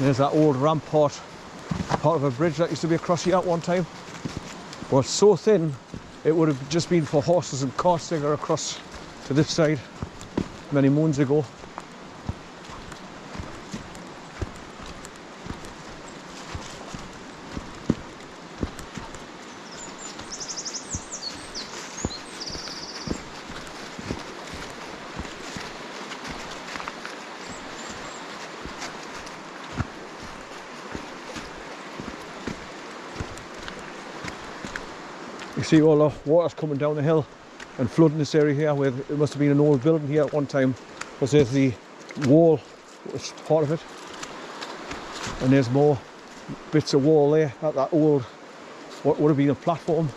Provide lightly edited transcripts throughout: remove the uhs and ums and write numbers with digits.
There's that old rampart, part of a bridge that used to be across here at one time. Well, it's so thin, it would have just been for horses and carts to go across to this side many moons ago. You see all the water's coming down the hill and flooding this area here, where it must have been an old building here at one time, because there's the wall, which is part of it, and there's more bits of wall there at that old, what would have been a platform.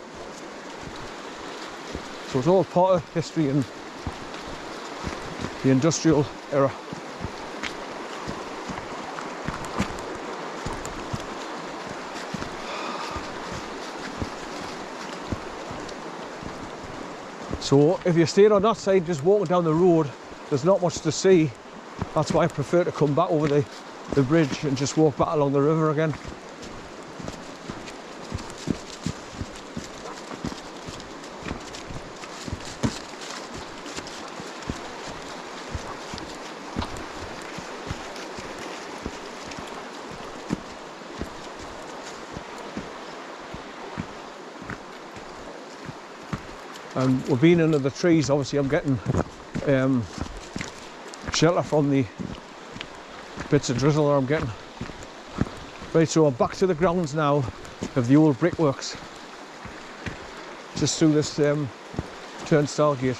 So it's all part of history and the industrial era. So if you stayed on that side, just walking down the road, there's not much to see. That's why I prefer to come back over the bridge and just walk back along the river again. And we're being under the trees, obviously I'm getting shelter from the bits of drizzle that I'm getting. Right, so I'm back to the grounds now of the old brickworks, just through this turnstile gate.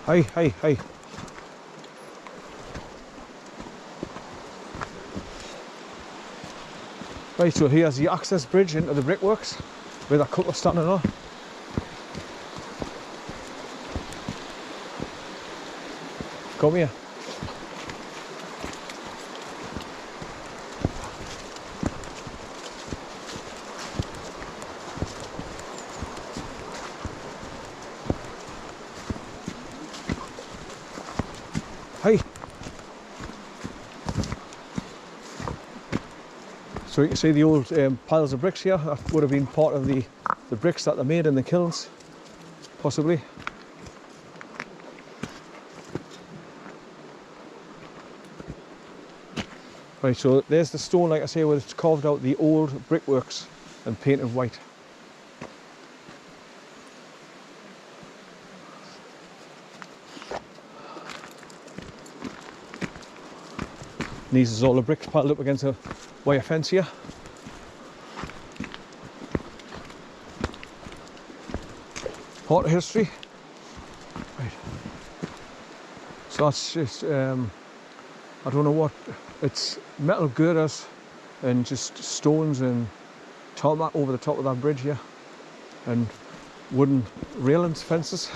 Hey, hey, hey. Right, so here's the access bridge into the brickworks, where that couple are standing on. Come here. Hey. So you can see the old piles of bricks here. That would have been part of the bricks that they made in the kilns, possibly. Right, so there's the stone, like I say, where it's carved out the old brickworks and painted white. And these is all the bricks piled up against a wire fence here. Part of history. Right. So that's just, I don't know what, it's metal girders and just stones and tarmac over the top of that bridge here, and wooden railings, fences.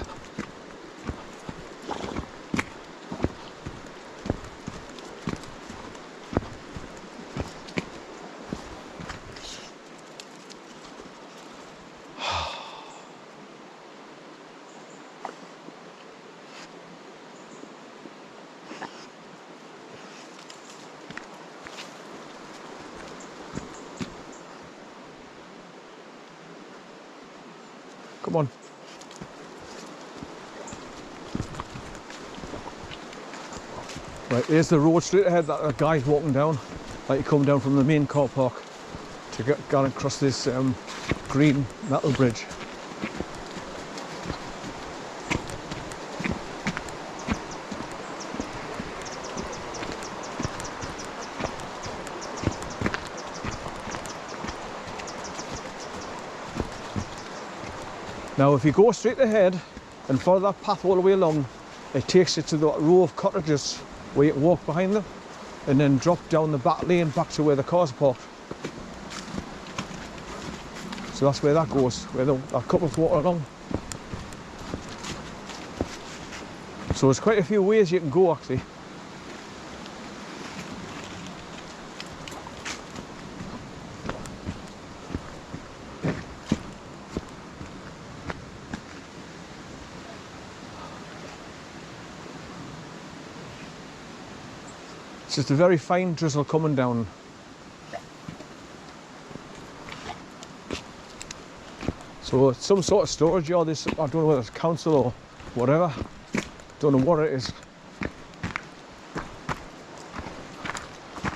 Come on. Right, here's the road straight ahead that a guy's walking down, like you come down from the main car park to get across this green metal bridge. Now if you go straight ahead and follow that path all the way along, it takes you to the row of cottages where you can walk behind them and then drop down the back lane back to where the cars are parked. So that's where that goes, where the couples walk along. So there's quite a few ways you can go actually. It's just a very fine drizzle coming down. So it's some sort of storage yard, this, I don't know whether it's council or whatever. Don't know what it is.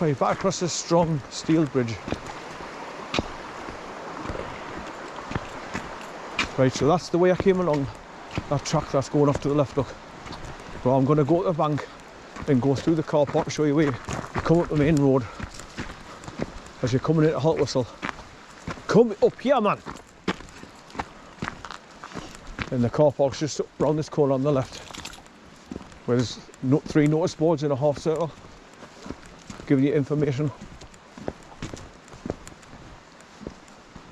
Right, back across this strong steel bridge. Right, so that's the way I came along. That track that's going off to the left, look. Well, I'm going to go to the bank and go through the car park to show you where you come up the main road as you're coming into HALTWHISTLE. Come up here, man! And the car park's just up round this corner on the left, where there's 3 notice boards in a half circle giving you information.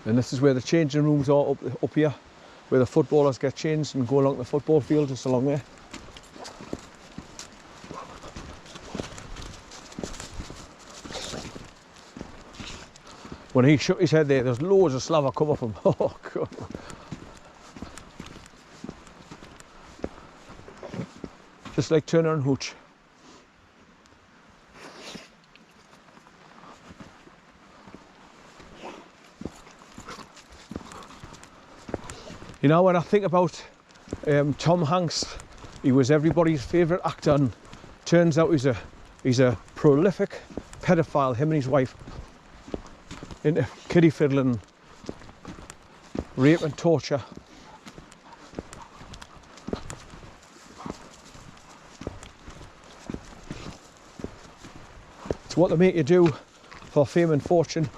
And this is where the changing rooms are, up here, where the footballers get changed and go along the football field just along there. When he shook his head there's loads of slava come up him. Oh God. Just like Turner and Hooch. You know, when I think about Tom Hanks, he was everybody's favourite actor, and turns out he's a prolific pedophile, him and his wife, into kiddie fiddling, rape and torture. It's what they make you do for fame and fortune.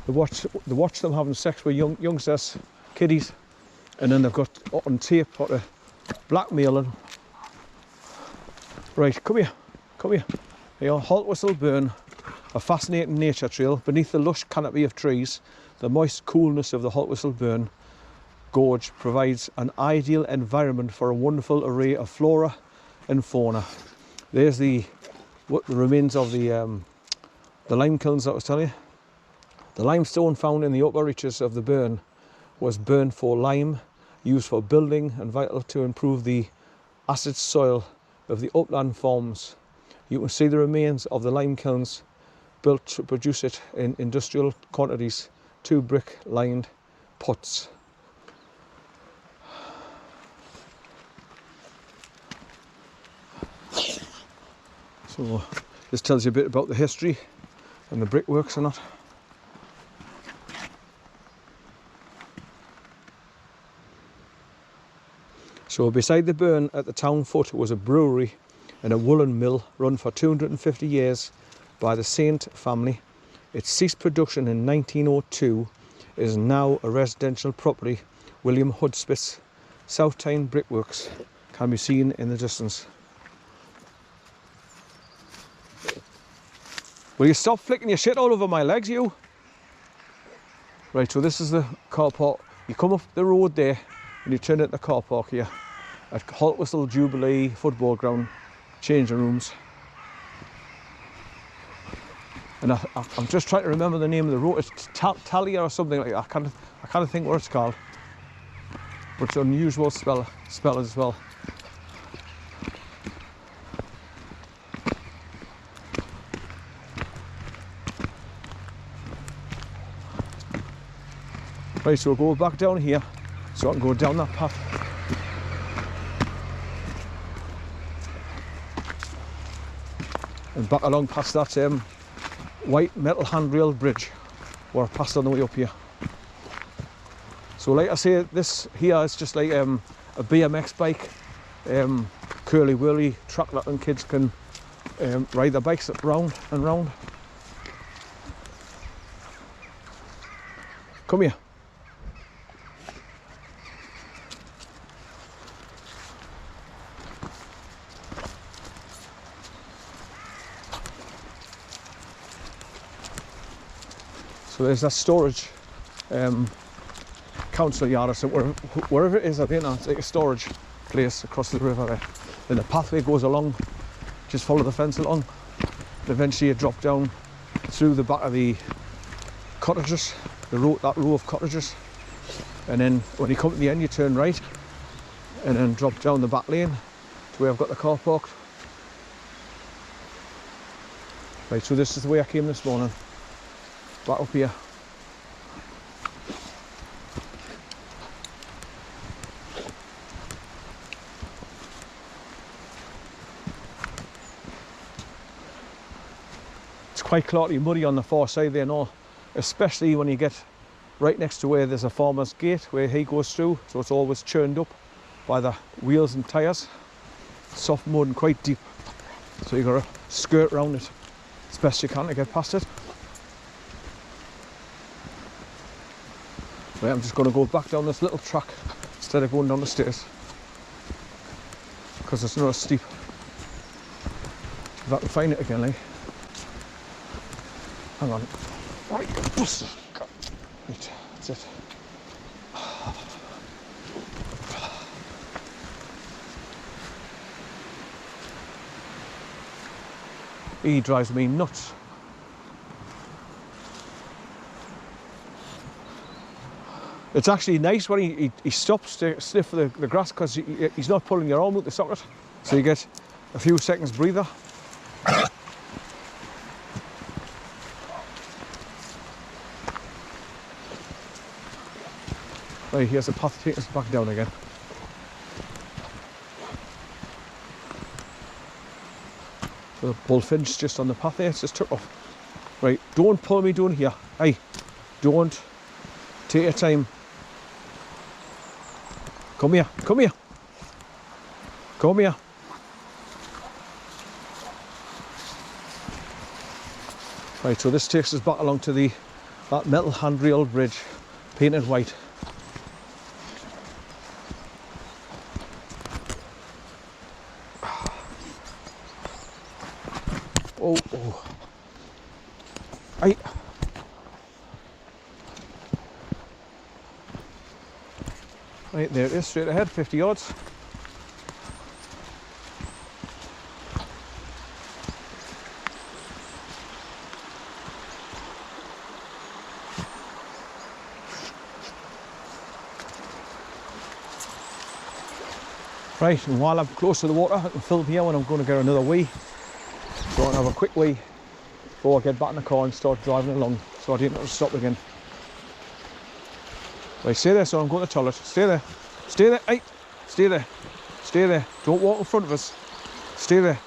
They watch them having sex with youngsters, kiddies, and then they've got on tape what to blackmail them. Right, come here. Here, HALTWHISTLE Burn, a fascinating nature trail beneath the lush canopy of trees. The moist coolness of the HALTWHISTLE Burn gorge provides an ideal environment for a wonderful array of flora and fauna. There's the remains of the lime kilns that I was telling you. The limestone found in the upper reaches of the burn was burned for lime, used for building and vital to improve the acid soil of the upland farms. You can see the remains of the lime kilns built to produce it in industrial quantities, 2 brick-lined pots. So this tells you a bit about the history and the brickworks and that. So beside the burn at the town foot was a brewery and a woolen mill run for 250 years by the Saint family. It ceased production in 1902, is now a residential property. William Hudspeth's Southtown Brickworks can be seen in the distance. Will you stop flicking your shit all over my legs, you? Right, so this is the car park. You come up the road there and you turn into the car park here at HALTWHISTLE Jubilee Football Ground, changing rooms. And I'm just trying to remember the name of the road. It's Talia or something like that. I can't think what it's called. But it's an unusual spell as well. Right, so we'll go back down here so I can go down that path. And back along past that white metal handrail bridge where I passed on the way up here. So like I say, this here is just like a BMX bike, curly whirly track that and kids can ride their bikes round and round. Come here. So there's that storage council yard, so wherever it is, I think it's like a storage place across the river there. Then the pathway goes along, just follow the fence along, and eventually you drop down through the back of the cottages, that row of cottages, and then when you come to the end you turn right and then drop down the back lane to where I've got the car parked. Right, so this is the way I came this morning, back up here. It's quite clotty muddy on the far side there now, especially when you get right next to where there's a farmer's gate where he goes through, so it's always churned up by the wheels and tyres. Soft mud and quite deep, so you've got to skirt around it as best you can to get past it. Right, I'm just going to go back down this little track instead of going down the stairs, because it's not as steep. If I can find it again, like. Hang on. Right, that's it. He drives me nuts. It's actually nice when he stops to sniff the grass, because he's not pulling your arm out the socket, so you get a few seconds breather. Right, here's a path taking us back down again. The bullfinch just on the path there, it's just took off. Right, don't pull me down here. Hey, don't. Take your time. Come here, come here. Come here. Right, so this takes us back along to that metal handrail bridge, painted white. Oh. Aye. Right, there it is, straight ahead, 50 yards. Right, and while I'm close to the water, I can film here when I'm going to get another wee. So I'll have a quick wee before I get back in the car and start driving along, so I didn't have to stop again. Right, stay there, so I'm going to the toilet. Stay there. Stay there. Hey, stay there. Stay there. Don't walk in front of us. Stay there.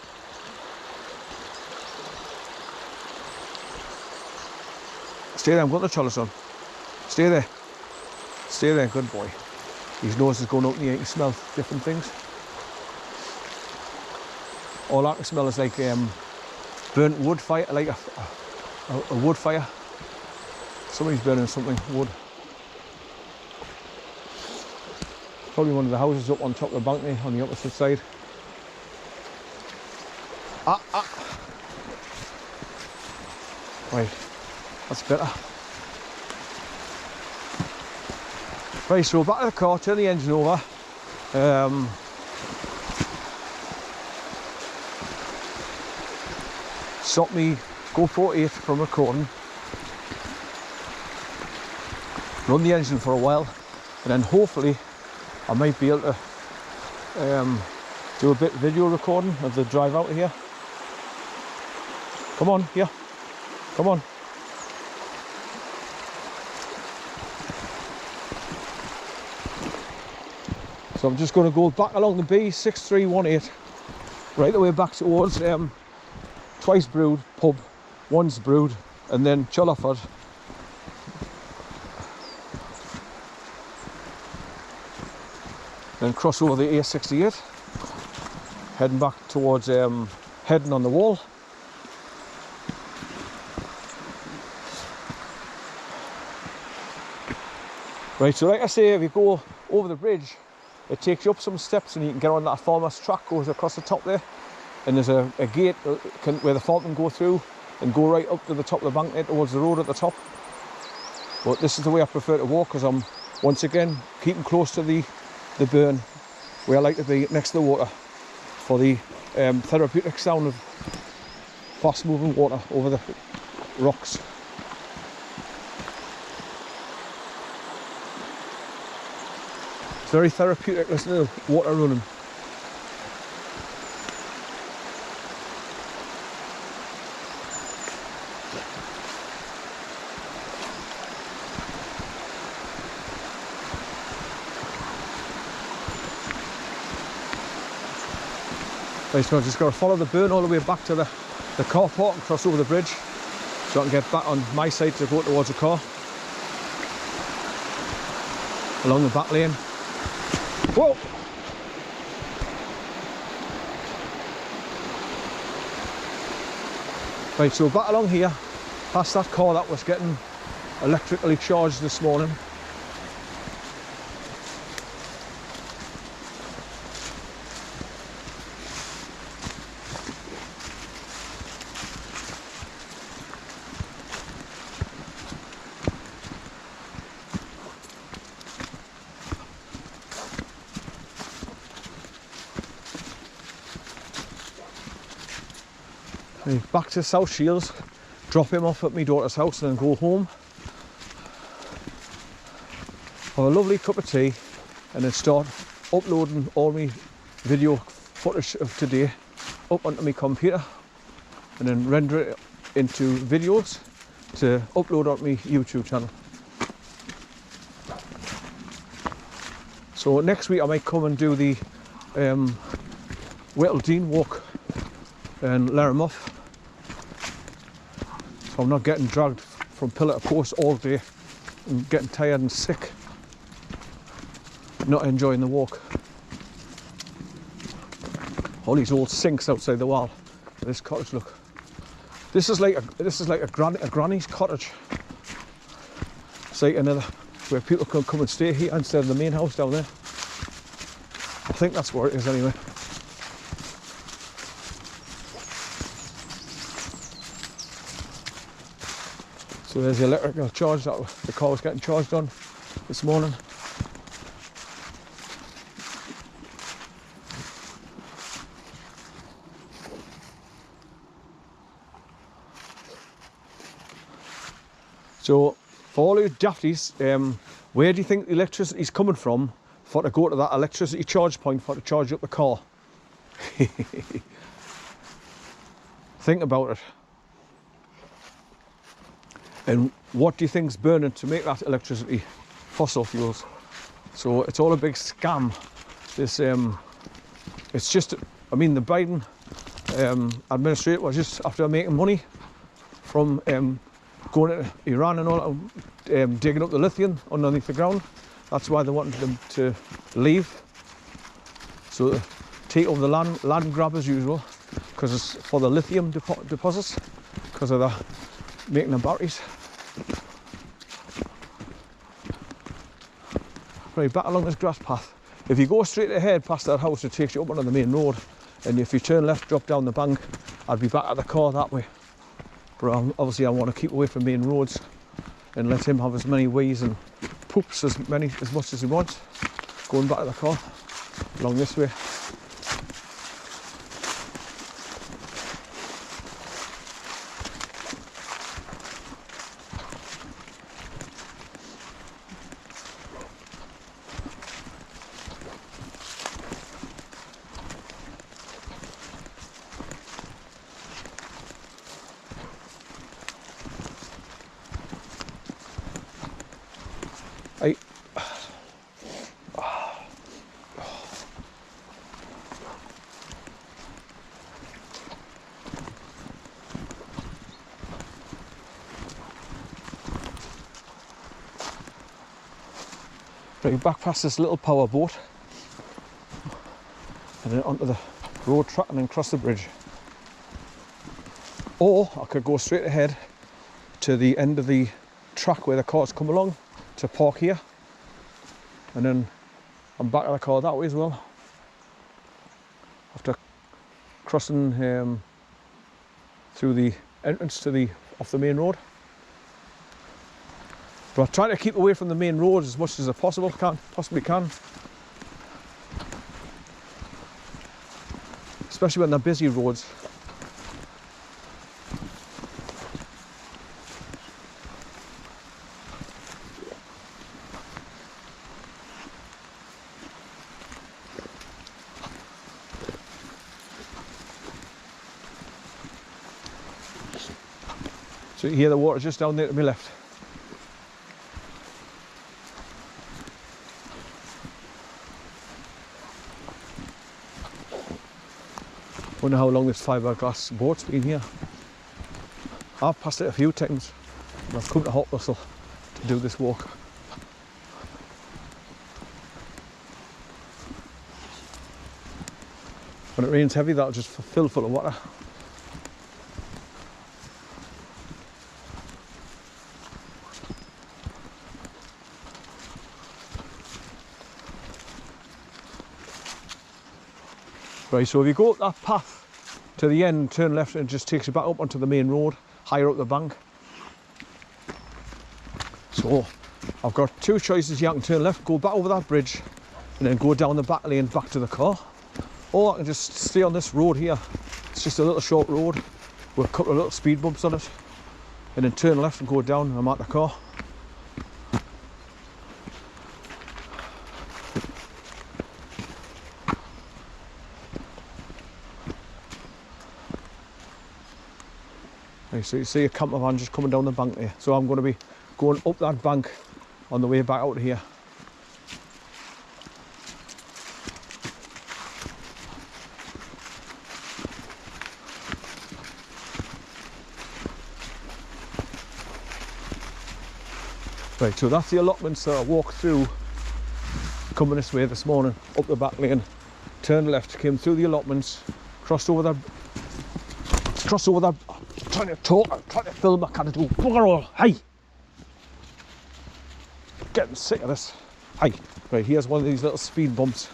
Stay there, I'm going to the toilet, son. Stay there. Stay there, good boy. His nose is going up and he can smell different things. All I can smell is like burnt wood fire, like a wood fire. Somebody's burning something, wood. Probably one of the houses up on top of the balcony on the opposite side. Right, that's better. Right, so back to the car, turn the engine over. Stop me GoPro 8 from recording. Run the engine for a while, and then hopefully I might be able to do a bit of video recording of the drive out of here. Come on, here. Come on. So I'm just going to go back along the B6318, right the way back towards Twice Brewed pub, Once Brewed, and then Chullaford. Then cross over the A68, heading back towards Heading on the Wall. Right, so like I say, if you go over the bridge, it takes you up some steps and you can get on that farmer's track, goes across the top there. And there's a gate where the farm can go through and go right up to the top of the bank there towards the road at the top. But this is the way I prefer to walk, because I'm once again keeping close to the burn, where I like to be next to the water for the therapeutic sound of fast moving water over the rocks. It's very therapeutic listening to water running. Right, so I've just got to follow the burn all the way back to the car park and cross over the bridge so I can get back on my side to go towards the car. Along the back lane. Whoa! Right, so back along here, past that car that was getting electrically charged this morning. Back to South Shields, drop him off at my daughter's house and then go home. Have a lovely cup of tea and then start uploading all my video footage of today up onto my computer and then render it into videos to upload on my YouTube channel. So next week I might come and do the Whittle Dean walk and Laramouth. So I'm not getting dragged from pillar to post all day and getting tired and sick, not enjoying the walk. All these old sinks outside the wall of this cottage, look. This is like a granny's cottage. It's like another where people can come and stay here instead of the main house down there. I think that's where it is anyway. So there's the electrical charge that the car was getting charged on this morning. So for all you dafties, where do you think the electricity is coming from for to go to that electricity charge point for to charge up the car? Think about it. And what do you think's burning to make that electricity? Fossil fuels. So it's all a big scam. This it's just, I mean, the Biden administration was just after making money from going to Iran and all, digging up the lithium underneath the ground. That's why they wanted them to leave. So take over the land grab as usual, because it's for the lithium deposits, because of the making the batteries. Right, back along this grass path. If you go straight ahead past that house, it takes you up onto the main road, and if you turn left, drop down the bank, I'd be back at the car that way. But obviously I want to keep away from main roads and let him have as many wheeze and poops as much as he wants, going back to the car along this way. Right, back past this little power boat and then onto the road track and then cross the bridge. Or I could go straight ahead to the end of the track where the cars come along to park here, and then I'm back at the car that way as well, after crossing through the entrance to off the main road. But I'm trying to keep away from the main road as much as I possibly can. Especially when they're busy roads. So you hear the water just down there to my left. Wonder how long this fiberglass boat's been here. I've passed it a few times and I've come to HALTWHISTLE to do this walk. When it rains heavy, that'll just fill full of water. Right, so if you go up that path to the end, turn left, and it just takes you back up onto the main road, higher up the bank. So I've got two choices here. I can turn left, go back over that bridge, and then go down the back lane back to the car. Or I can just stay on this road here. It's just a little short road with a couple of little speed bumps on it. And then turn left and go down, and I'm at the car. So you see a camper van just coming down the bank there. So I'm going to be going up that bank on the way back out here. Right, so that's the allotments that I walked through coming this way this morning, up the back lane, turned left, came through the allotments, crossed over that, trying to talk, I'm trying to film, I can't do bugger all. Hey! Getting sick of this. Hey! Right, here's one of these little speed bumps.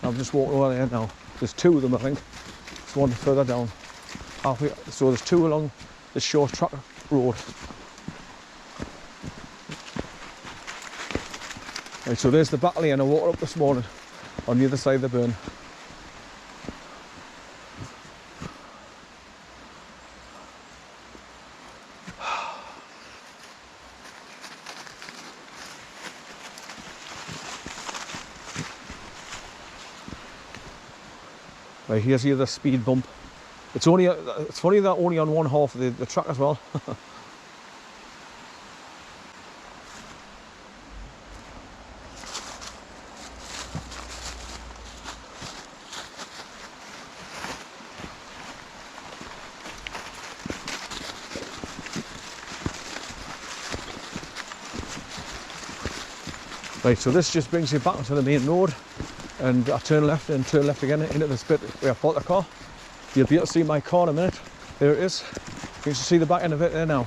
I'm just walking over there now. There's two of them, I think. There's one further down. Halfway, so there's two along this short track road. Right, so there's the back lane I walked up this morning on the other side of the burn. Right, here's the other speed bump. It's funny that only on one half of the track as well. Right, so this just brings you back onto the main road, and I turn left and turn left again into this bit where I parked the car. You'll be able to see my car in a minute. There it is. You can see the back end of it there now.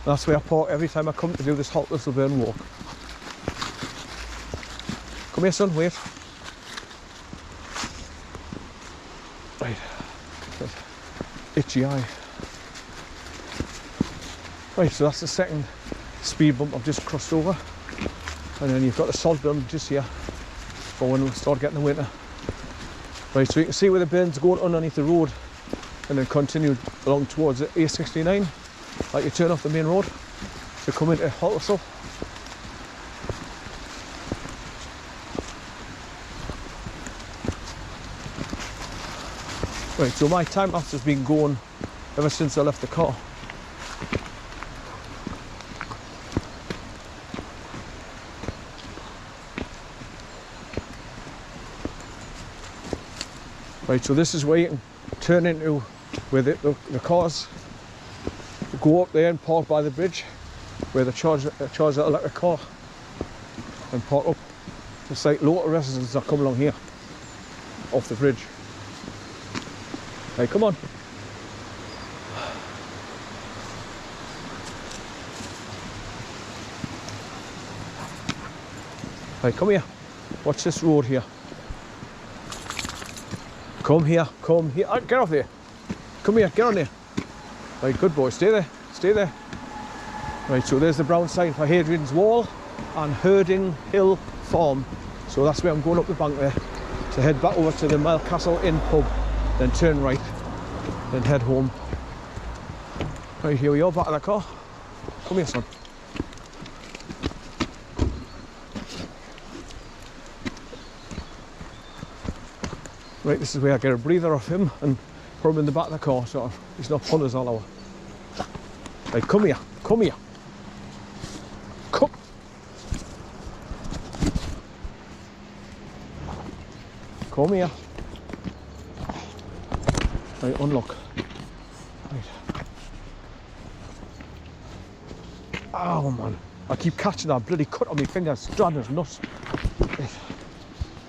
That's where I park every time I come to do this HALTWHISTLE burn walk. Come here, son, wait. Right. Itchy eye. Right, so that's the second speed bump I've just crossed over. And then you've got the salt dune just here for when we start getting the winter. Right, so you can see where the burn's going underneath the road and then continue along towards the A69, like you turn off the main road to come into HALTWHISTLE. Right, so my time lapse has been going ever since I left the car. Right, so this is where you can turn into where the cars go up there and park by the bridge, where they charge that electric car, and park up. It's like local residents that come along here, off the bridge. Hey, come on. Hey, come here. Watch this road here. Come here, come here. Get off there. Come here, get on there. Right, good boy, stay there, stay there. Right, so there's the brown sign for Hadrian's Wall and Herding Hill Farm. So that's where I'm going up the bank there to head back over to the Castle Inn pub, then turn right, then head home. Right, here we are, back in the car. Come here, son. Right, this is where I get a breather off him and put him in the back of the car so he's not pulling us all over. Right, come here, come here. Come. Come here. Right, unlock. Right. Oh man, I keep catching that bloody cut on my fingers, it's driving us nuts. Right.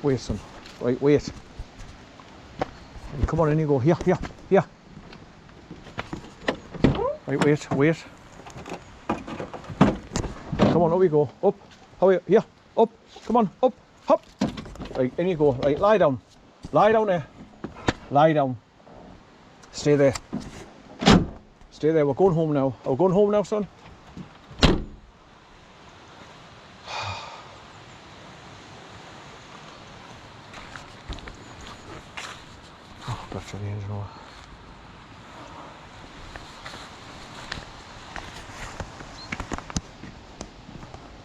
Wait, son. Right, wait. Come on, in you go. Here, here, here. Right, wait, wait. Come on, up we go. Up. How are you? Here. Up. Come on, up. Hop. Right, in you go. Right, lie down. Lie down there. Lie down. Stay there. Stay there. We're going home now. Are we going home now, son? Oh, the engine over.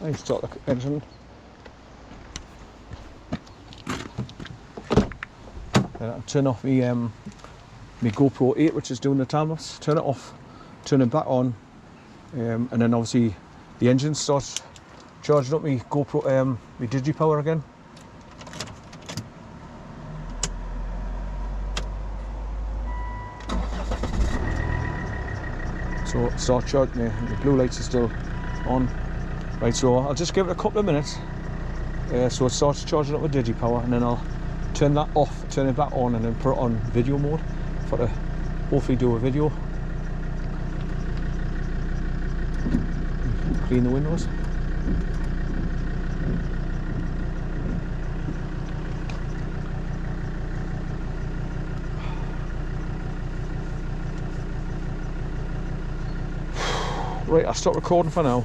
I start the engine. Turn off my GoPro 8, which is doing the time lapse. Turn it off, turn it back on, and then obviously the engine starts charging up my GoPro, my DigiPower again. So start charging, the blue lights are still on. Right, so I'll just give it a couple of minutes so it starts charging up with DigiPower, and then I'll turn that off, turn it back on, and then put it on video mode for to hopefully do a video. Clean the windows. Right, I'll stop recording for now.